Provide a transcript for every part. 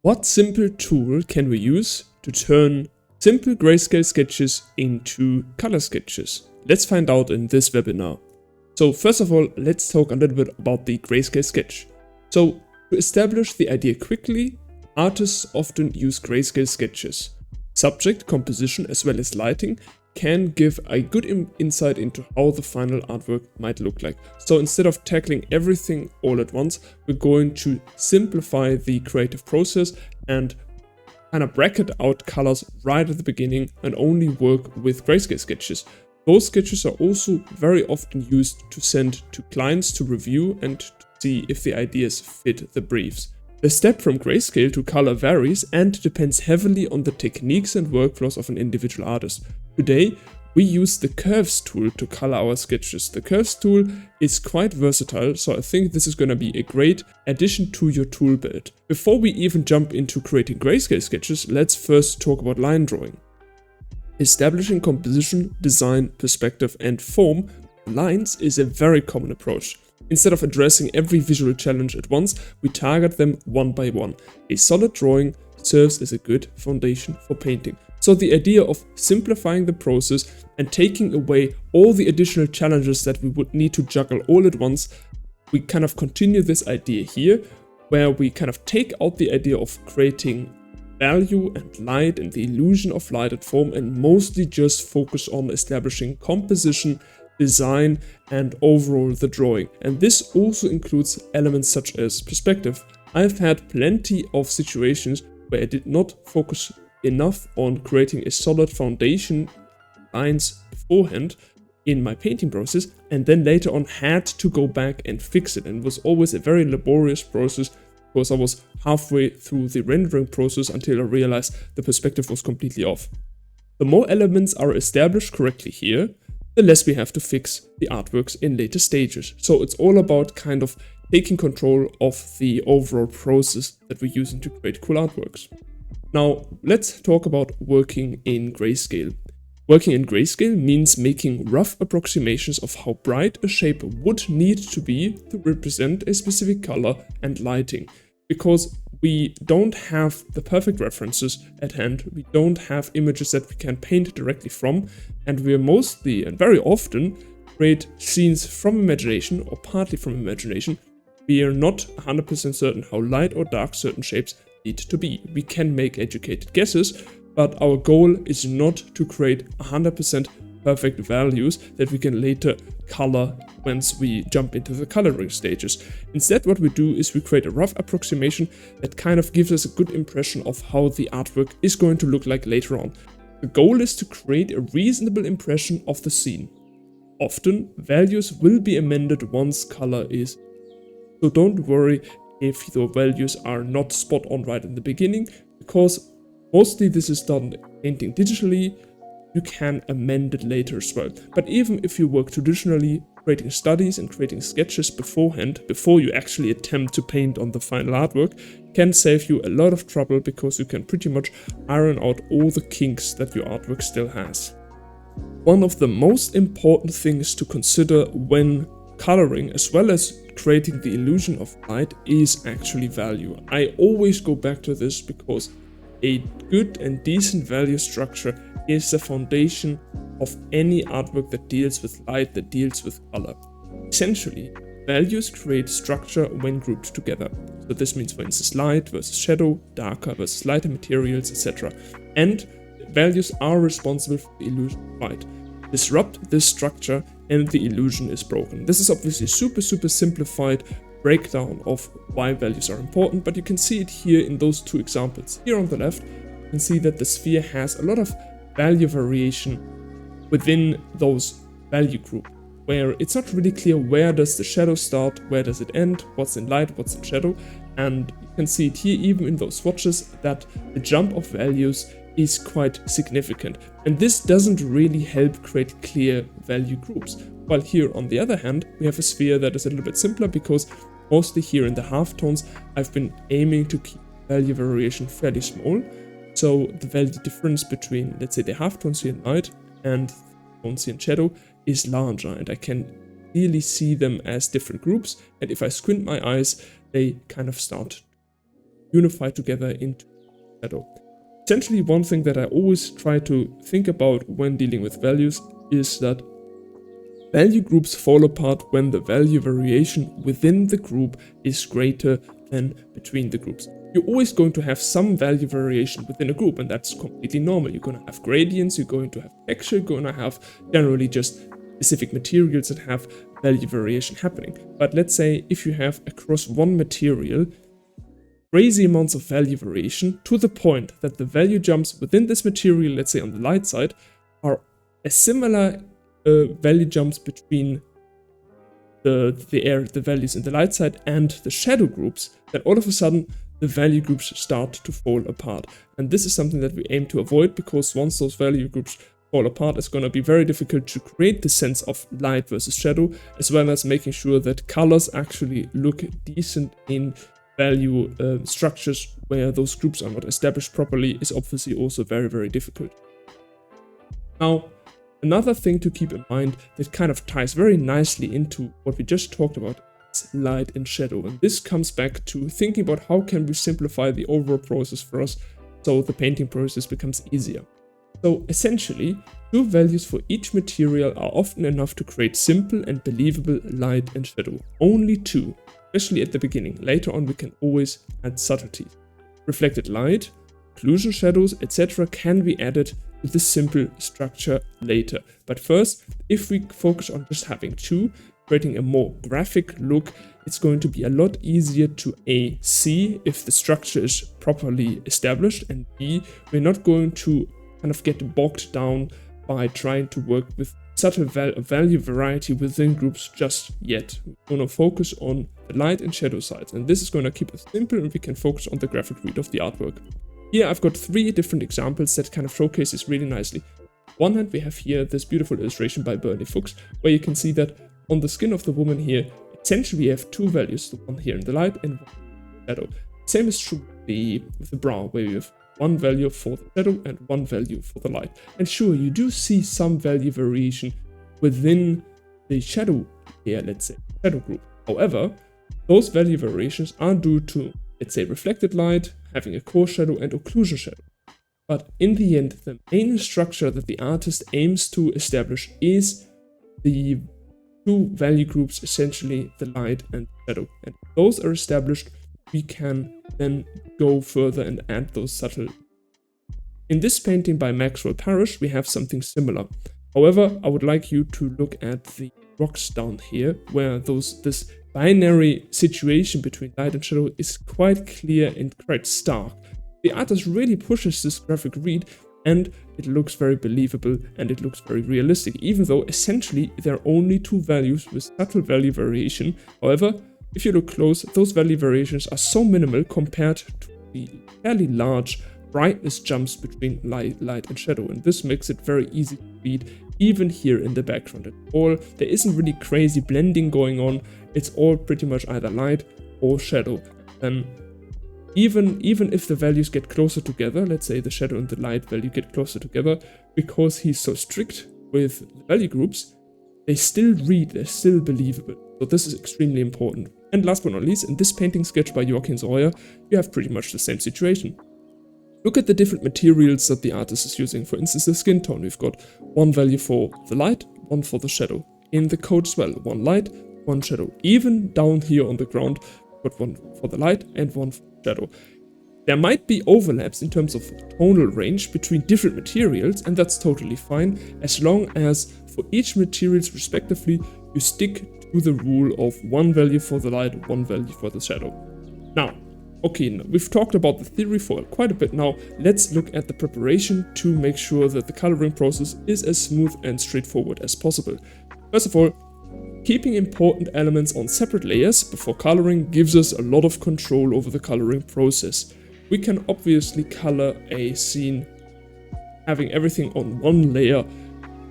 What simple tool can we use to turn simple grayscale sketches into color sketches? Let's find out in this webinar. So first of all, let's talk a little bit about the Grayscale Sketch. So to establish the idea quickly, artists often use grayscale sketches. Subject, composition, as well as lighting can give a good insight into how the final artwork might look like. So instead of tackling everything all at once, we're going to simplify the creative process and kind of bracket out colors right at the beginning and only work with grayscale sketches. Those sketches are also very often used to send to clients to review and to see if the ideas fit the briefs. The step from grayscale to color varies and depends heavily on the techniques and workflows of an individual artist. Today, we use the Curves tool to color our sketches. The Curves tool is quite versatile, so I think this is going to be a great addition to your tool belt. Before we even jump into creating grayscale sketches, let's first talk about line drawing. Establishing composition, design, perspective, and form lines is a very common approach. Instead of addressing every visual challenge at once, we target them one by one. A solid drawing serves as a good foundation for painting. So the idea of simplifying the process and taking away all the additional challenges that we would need to juggle all at once, we kind of continue this idea here, where we kind of take out the idea of creating value and light and the illusion of light and form and mostly just focus on establishing composition, design, and overall the drawing. And this also includes elements such as perspective. I've had plenty of situations where I did not focus enough on creating a solid foundation lines beforehand in my painting process, and then later on had to go back and fix it. And it was always a very laborious process because I was halfway through the rendering process until I realized the perspective was completely off. The more elements are established correctly here, the less we have to fix the artworks in later stages. So it's all about kind of taking control of the overall process that we're using to create cool artworks. Now, let's talk about working in grayscale. Working in grayscale means making rough approximations of how bright a shape would need to be to represent a specific color and lighting. Because we don't have the perfect references at hand, we don't have images that we can paint directly from, and we are mostly and very often create scenes from imagination or partly from imagination. We are not 100% certain how light or dark certain shapes need to be. We can make educated guesses, but our goal is not to create 100% perfect values that we can later color once we jump into the coloring stages. Instead, what we do is we create a rough approximation that kind of gives us a good impression of how the artwork is going to look like later on. The goal is to create a reasonable impression of the scene. Often, values will be amended once color is. So don't worry if your values are not spot on right in the beginning, because mostly this is done painting digitally. You can amend it later as well. But even if you work traditionally, creating studies and creating sketches beforehand, before you actually attempt to paint on the final artwork, can save you a lot of trouble because you can pretty much iron out all the kinks that your artwork still has. One of the most important things to consider when coloring, as well as creating the illusion of light, is actually value. I always go back to this because a good and decent value structure is the foundation of any artwork that deals with light, that deals with color. Essentially, values create structure when grouped together. So this means, for instance, light versus shadow, darker versus lighter materials, etc. And values are responsible for the illusion of light. Disrupt this structure and the illusion is broken. This is obviously super simplified breakdown of why values are important, but you can see it here in those two examples. Here on the left, you can see that the sphere has a lot of value variation within those value group, where it's not really clear where does the shadow start, where does it end, what's in light, what's in shadow, and you can see it here even in those swatches that the jump of values is quite significant, and this doesn't really help create clear value groups. While here on the other hand, we have a sphere that is a little bit simpler because mostly here in the halftones I've been aiming to keep value variation fairly small, so the value difference between, let's say, the halftones here in light and tones here in shadow is larger, and I can clearly see them as different groups, and if I squint my eyes they kind of start. unify together into shadow. Essentially, one thing that I always try to think about when dealing with values is that value groups fall apart when the value variation within the group is greater than between the groups. You're always going to have some value variation within a group, and that's completely normal. You're going to have gradients, you're going to have texture, you're going to have generally just specific materials that have value variation happening. But let's say if you have across one material crazy amounts of value variation to the point that the value jumps within this material, let's say on the light side, are a similar value jumps between the values in the light side and the shadow groups, then all of a sudden the value groups start to fall apart. And this is something that we aim to avoid, because once those value groups fall apart, it's going to be very difficult to create the sense of light versus shadow, as well as making sure that colors actually look decent in value structures where those groups are not established properly is obviously also very, very difficult. Now, another thing to keep in mind that kind of ties very nicely into what we just talked about is light and shadow. And this comes back to thinking about how can we simplify the overall process for us so the painting process becomes easier. So essentially, 2 values for each material are often enough to create simple and believable light and shadow. Only 2, especially at the beginning. Later on we can always add subtleties. Reflected light, occlusion shadows, etc. can be added to this simple structure later. But first, if we focus on just having 2, creating a more graphic look, it's going to be a lot easier to A, see if the structure is properly established, and B, we're not going to kind of get bogged down by trying to work with such a value variety within groups just yet. We're going to focus on the light and shadow sides, and this is going to keep it simple, and we can focus on the graphic read of the artwork. Here I've got 3 different examples that kind of showcase this really nicely. On one hand, we have here this beautiful illustration by Bernie Fuchs, where you can see that on the skin of the woman here, essentially we have 2 values, the one here in the light and one in the shadow. Same is true with the brow, where you have 1 value for the shadow and 1 value for the light. And sure, you do see some value variation within the shadow here, let's say, shadow group. However, those value variations are due to, let's say, reflected light, having a core shadow and occlusion shadow. But in the end, the main structure that the artist aims to establish is the 2 value groups, essentially the light and shadow. And if those are established, we can then go further and add those subtle. In this painting by Maxwell Parrish, we have something similar. However, I would like you to look at the rocks down here, where this binary situation between light and shadow is quite clear and quite stark. The artist really pushes this graphic read, and it looks very believable and it looks very realistic, even though essentially there are only 2 values with subtle value variation. However, if you look close, those value variations are so minimal compared to the fairly large brightness jumps between light and shadow, and this makes it very easy to read even here in the background at all. There isn't really crazy blending going on, it's all pretty much either light or shadow. And even if the values get closer together, let's say the shadow and the light value get closer together, because he's so strict with the value groups, they still read, they're still believable. So this is extremely important. And last but not least, in this painting sketch by Joachim Sauer, you have pretty much the same situation. Look at the different materials that the artist is using. For instance, the skin tone. We've got 1 value for the light, 1 for the shadow. In the coat as well, 1 light, 1 shadow. Even down here on the ground, we've got 1 for the light and 1 for the shadow. There might be overlaps in terms of tonal range between different materials, and that's totally fine, as long as for each materials respectively, you stick to the rule of 1 value for the light, 1 value for the shadow. Now, we've talked about the theory for quite a bit now. Let's look at the preparation to make sure that the coloring process is as smooth and straightforward as possible. First of all, keeping important elements on separate layers before coloring gives us a lot of control over the coloring process. We can obviously color a scene having everything on 1 layer,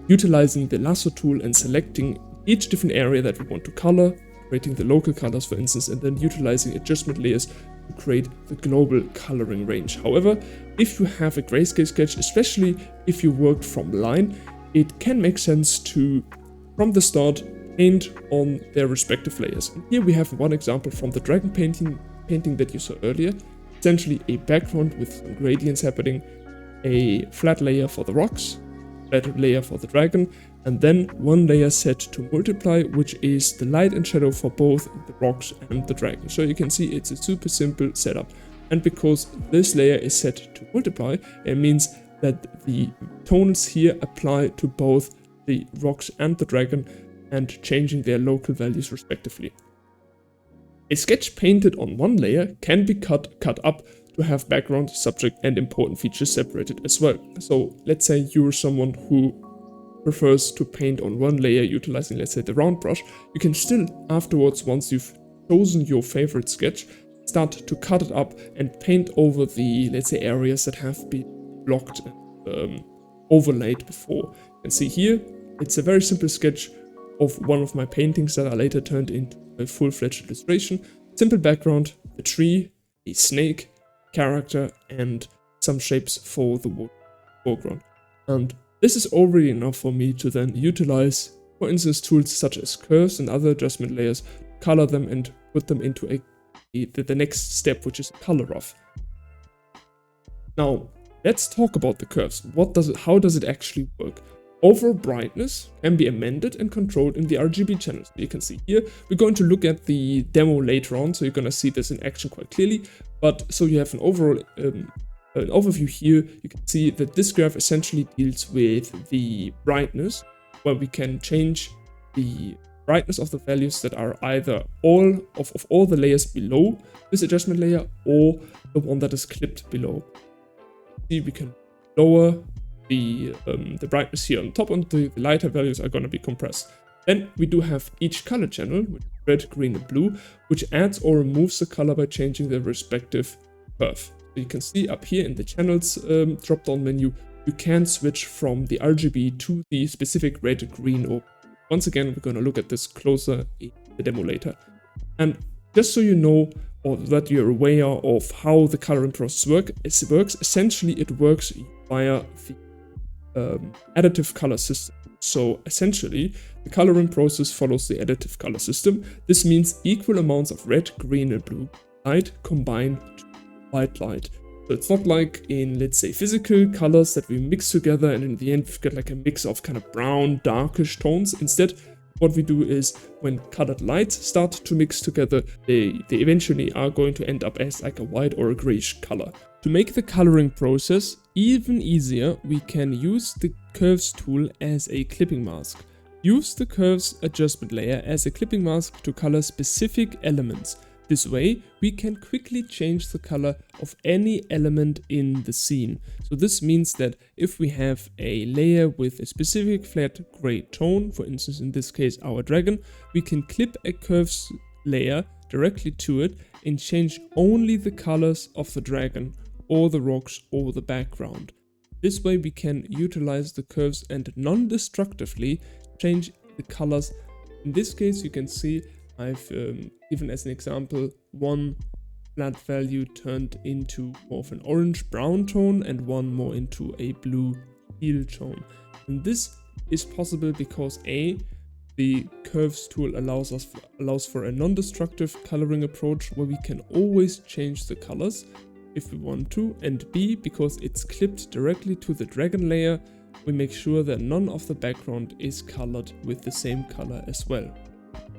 utilizing the lasso tool and selecting each different area that we want to color, creating the local colors for instance, and then utilizing adjustment layers to create the global coloring range. However, if you have a grayscale sketch, especially if you worked from line, it can make sense to, from the start, paint on their respective layers. And here we have one example from the dragon painting that you saw earlier. essentially a background with some gradients happening, a flat layer for the rocks, flat layer for the dragon, and then one layer set to multiply, which is the light and shadow for both the rocks and the dragon. So you can see it's a super simple setup. And because this layer is set to multiply, it means that the tonals here apply to both the rocks and the dragon and changing their local values respectively. A sketch painted on one layer can be cut up to have background, subject and important features separated as well. So let's say you're someone who prefers to paint on one layer utilizing, let's say, the round brush. You can still afterwards, once you've chosen your favorite sketch, start to cut it up and paint over the, let's say, areas that have been blocked and overlaid before. You can see here, it's a very simple sketch of one of my paintings that I later turned into a full-fledged illustration. Simple background, a tree, a snake, character, and some shapes for the wood foreground. And this is already enough for me to then utilize, for instance, tools such as curves and other adjustment layers, color them and put them into the next step, which is a color rough. Now, let's talk about the curves. How does it actually work? Overall brightness can be amended and controlled in the RGB channels. You can see here, we're going to look at the demo later on, so you're going to see this in action quite clearly. But so you have an overall an overview here. You can see that this graph essentially deals with the brightness, where we can change the brightness of the values that are either all the layers below this adjustment layer or the one that is clipped below. See, we can lower the brightness here on top, and the lighter values are going to be compressed. Then we do have each color channel, with red, green and blue, which adds or removes the color by changing the respective curve. So you can see up here in the channels drop-down menu, you can switch from the RGB to the specific red, green or once again, we're going to look at this closer in the demo later. And just so you know, or that you're aware of how the coloring process works, essentially it works via the additive color system. So essentially, the coloring process follows the additive color system. This means equal amounts of red, green and blue light combine to white light. So it's not like in, let's say, physical colors that we mix together and in the end we've got like a mix of kind of brown, darkish tones. Instead, what we do is when colored lights start to mix together, they eventually are going to end up as like a white or a grayish color. To make the coloring process even easier, we can use the curves tool as a clipping mask. Use the curves adjustment layer as a clipping mask to color specific elements. This way, we can quickly change the color of any element in the scene. So this means that if we have a layer with a specific flat gray tone, for instance in this case our dragon, we can clip a curves layer directly to it and change only the colors of the dragon or the rocks or the background. This way we can utilize the curves and non-destructively change the colors. In this case you can see I've given as an example one flat value turned into more of an orange-brown tone and one more into a blue-teal tone. And this is possible because A, the curves tool allows for a non-destructive coloring approach where we can always change the colors if we want to, and B, because it's clipped directly to the dragon layer, we make sure that none of the background is colored with the same color as well.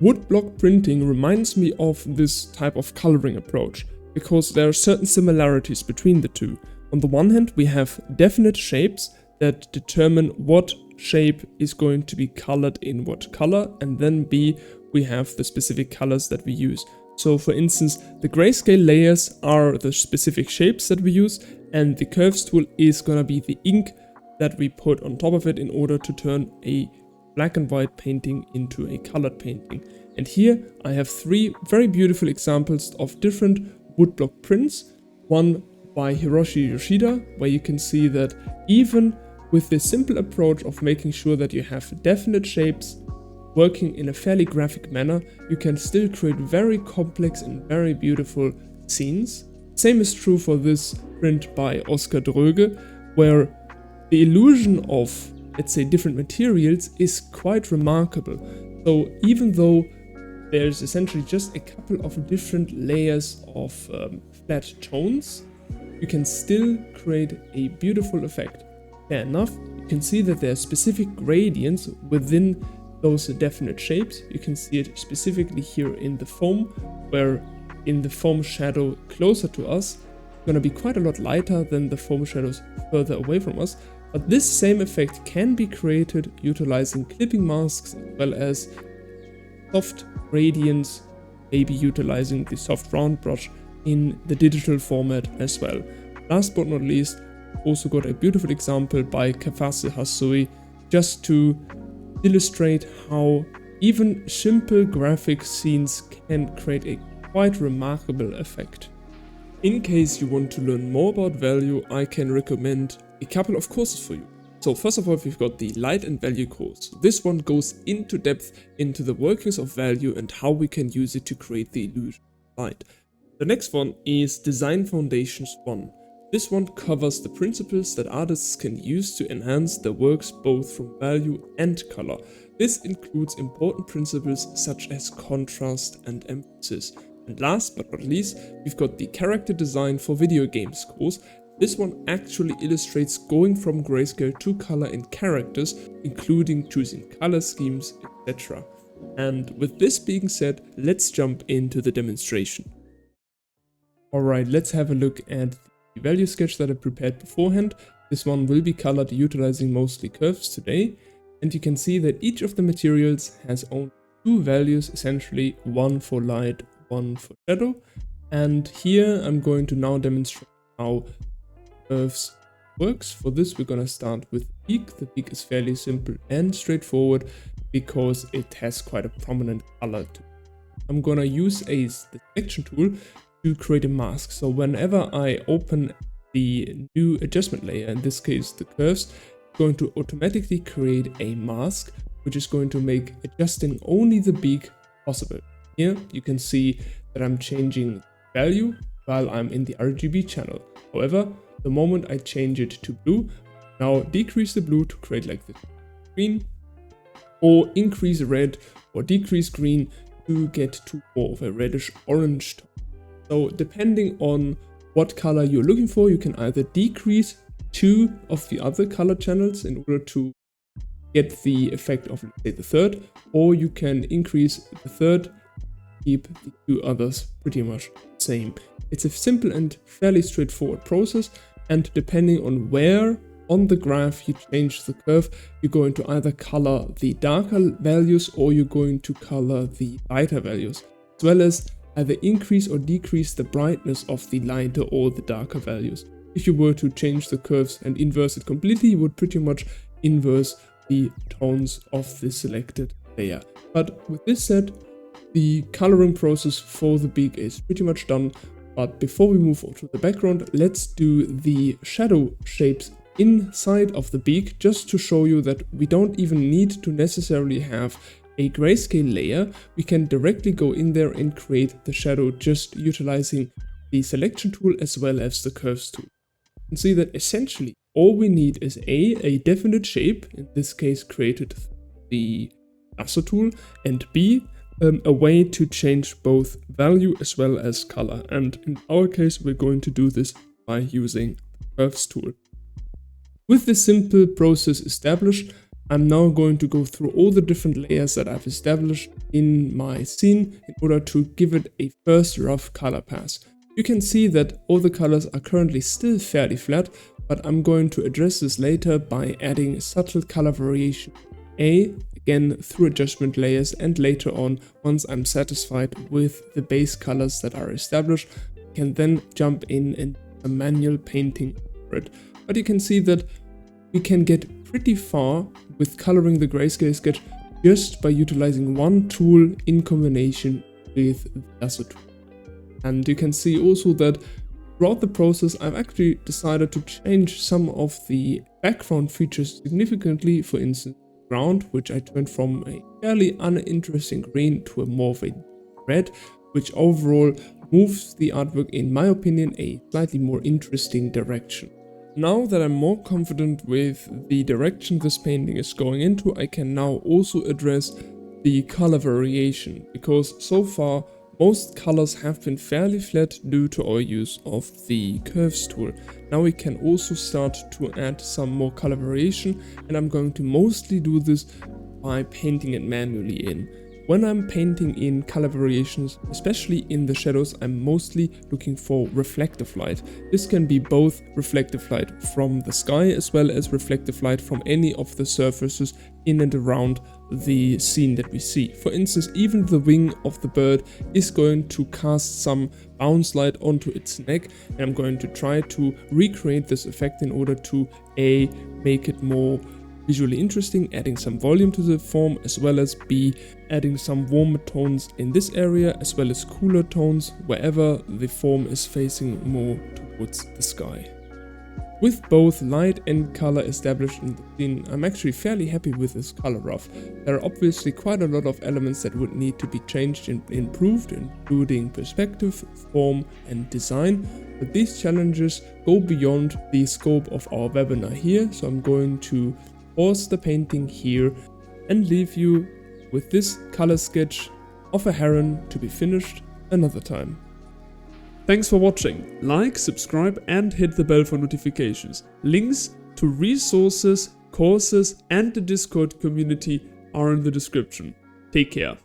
Woodblock printing reminds me of this type of coloring approach, because there are certain similarities between the two. On the one hand, we have definite shapes that determine what shape is going to be colored in what color, and then B, we have the specific colors that we use. So for instance, the grayscale layers are the specific shapes that we use, and the curves tool is gonna be the ink that we put on top of it in order to turn a black and white painting into a colored painting. And here I have three very beautiful examples of different woodblock prints. One by Hiroshi Yoshida, where you can see that even with the simple approach of making sure that you have definite shapes working in a fairly graphic manner, you can still create very complex and very beautiful scenes. Same is true for this print by Oskar Dröge, where the illusion of, let's say, different materials is quite remarkable. So even though there's essentially just a couple of different layers of flat tones, you can still create a beautiful effect. Fair enough, you can see that there are specific gradients within those definite shapes. You can see it specifically here in the foam, where in the foam shadow closer to us, it's going to be quite a lot lighter than the foam shadows further away from us. But this same effect can be created utilizing clipping masks as well as soft gradients, maybe utilizing the soft round brush in the digital format as well. Last but not least, also got a beautiful example by Kafase Hasui just to illustrate how even simple graphic scenes can create a quite remarkable effect. In case you want to learn more about value, I can recommend a couple of courses for you. So first of all, we've got the Light and Value course. This one goes into depth into the workings of value and how we can use it to create the illusion of light. The next one is Design Foundations 1. This one covers the principles that artists can use to enhance their works both from value and color. This includes important principles such as contrast and emphasis. And last but not least, we've got the Character Design for Video Games course. This one actually illustrates going from grayscale to color in characters, including choosing color schemes, etc. And with this being said, let's jump into the demonstration. Alright, let's have a look at the value sketch that I prepared beforehand. This one will be colored utilizing mostly curves today. And you can see that each of the materials has only two values, essentially one for light, one for shadow. And here I'm going to now demonstrate how curves works. For this, we're going to start with the peak. The peak is fairly simple and straightforward because it has quite a prominent color to it. I'm going to use the selection tool to create a mask. So whenever I open the new adjustment layer, in this case the curves, it's going to automatically create a mask which is going to make adjusting only the beak possible. Here you can see that I'm changing value while I'm in the RGB channel. However, the moment I change it to blue, now decrease the blue to create like this green, or increase red or decrease green to get to more of a reddish orange tone. So depending on what color you're looking for, you can either decrease two of the other color channels in order to get the effect of, let's say, the third, or you can increase the third, keep the two others pretty much the same. It's a simple and fairly straightforward process, and depending on where on the graph you change the curve, you're going to either color the darker values or you're going to color the lighter values, as well as either increase or decrease the brightness of the lighter or the darker values. If you were to change the curves and inverse it completely, you would pretty much inverse the tones of the selected layer. But with this said, the coloring process for the beak is pretty much done. But before we move on to the background, let's do the shadow shapes inside of the beak, just to show you that we don't even need to necessarily have a grayscale layer. We can directly go in there and create the shadow just utilizing the selection tool as well as the curves tool. You can see that essentially all we need is a definite shape, in this case created the lasso tool, and B, a way to change both value as well as color. And in our case, we're going to do this by using the curves tool. With this simple process established, I'm now going to go through all the different layers that I've established in my scene in order to give it a first rough color pass. You can see that all the colors are currently still fairly flat, but I'm going to address this later by adding subtle color variation. Again through adjustment layers, and later on, once I'm satisfied with the base colors that are established, I can then jump in and do a manual painting over it. But you can see that we can get pretty far with coloring the Grayscale Sketch just by utilizing one tool in combination with the lasso tool. And you can see also that throughout the process I've actually decided to change some of the background features significantly. For instance, ground, which I turned from a fairly uninteresting green to a more of a red, which overall moves the artwork, in my opinion, a slightly more interesting direction. Now that I'm more confident with the direction this painting is going into, I can now also address the color variation, because so far most colors have been fairly flat due to our use of the curves tool. Now we can also start to add some more color variation, and I'm going to mostly do this by painting it manually in. When I'm painting in color variations, especially in the shadows, I'm mostly looking for reflective light. This can be both reflective light from the sky as well as reflective light from any of the surfaces in and around the scene that we see. For instance, even the wing of the bird is going to cast some bounce light onto its neck, and I'm going to try to recreate this effect in order to make it more visually interesting, adding some volume to the form, as well as adding some warmer tones in this area, as well as cooler tones wherever the form is facing more towards the sky. With both light and color established in the scene, I'm actually fairly happy with this color rough. There are obviously quite a lot of elements that would need to be changed and improved, including perspective, form and design, but these challenges go beyond the scope of our webinar here, so I'm going to pause the painting here and leave you with this color sketch of a heron to be finished another time. Thanks for watching. Like, subscribe and hit the bell for notifications. Links to resources, courses and the Discord community are in the description. Take care.